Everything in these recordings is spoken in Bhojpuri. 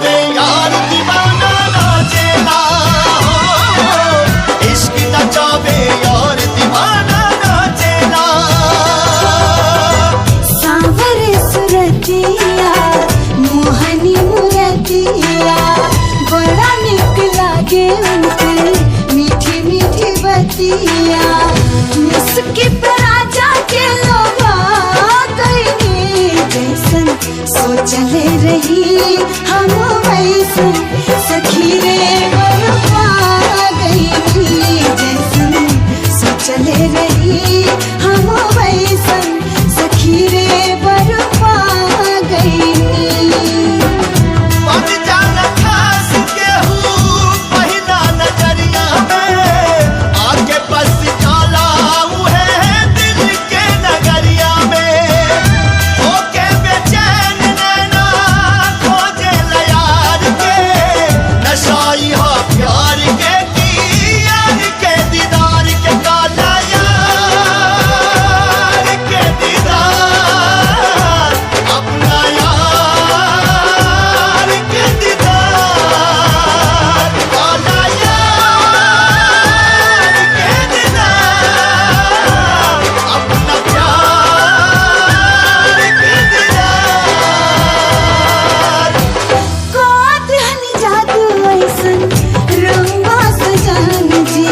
चावे यार दीवाना नाचेला हो, इश्क न चावे यार दीवाना नाचेला। सांवर सुरतिया मोहनी मुरतिया बड़ा निक लागे उनके मीठी मीठी बतिया। मुस्की पर राजा के लोभा गईनी जैसन सोचले रही हम वैसन सखी रे बरपा गईनी जैसन सोचले रही हम वैसन सखी रे बरपा गईनी। बन जाना खास केहू पहिला नजरिया में, आगे बस जाला उहे दिल के नगरिया में। होके बेचैन नैना खोजे यार के, नशाई हा प्यार के की यार के दीदार के काला यार के दीदार, अपना यार के दीदार, काला यार के दीदार, अपना प्यार के दीदार। कोत हनी जादू ऐसन रंगा सजान जी,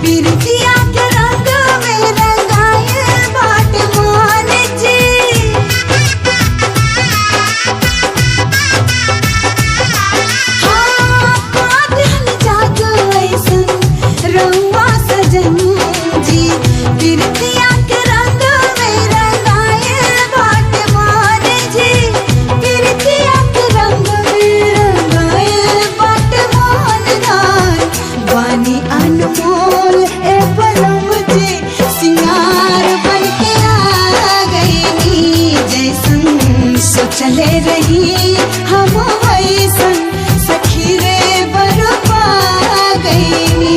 बिरतिया के रंग में रंगाए बाट मान जी। हाँ, कोत हनी जादू ऐसन रंगा सजन जी, बिरतिया के रंग में रंगाए बाट मान जी। बिरतिया के रंग में रंगाए बाट मान गान, वानी अनमोल ए पलम जी सिंगार बन के आ गईनी जैसन सोचले रही हम वैसन सखी रे बरपा गईनी।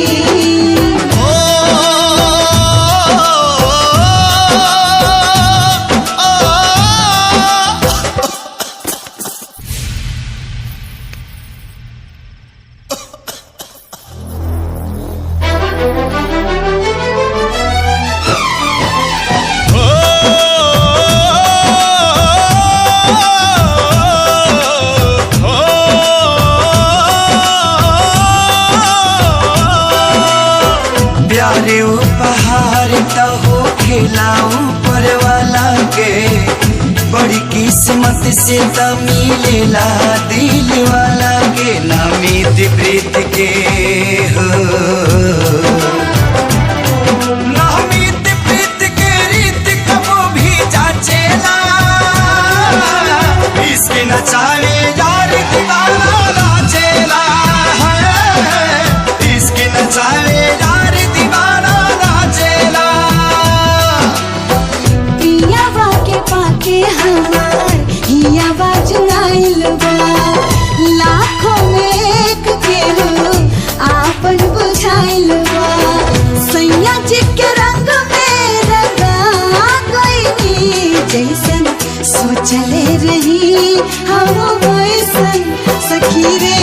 प्यारे उपहार तो हो खिलाऊं पर वाला के, बड़ी किस्मत से तो मिलेला दिल वाला के, नामीत प्रीत के हो नामीत प्रीत के रीत कबो भी जाचेला। इसके नचावे यार दीवाना नाचेला है, इसके नचावे यार दीवाना नाचेला। पियावा के पाके हमार हियावा जुड़ाइल बा, लाखों में एक के हो आपन बुझाइल बा। सैया जी के रंग में रंगा गईनी जैसन सोचले रही हम वैसन सखी रे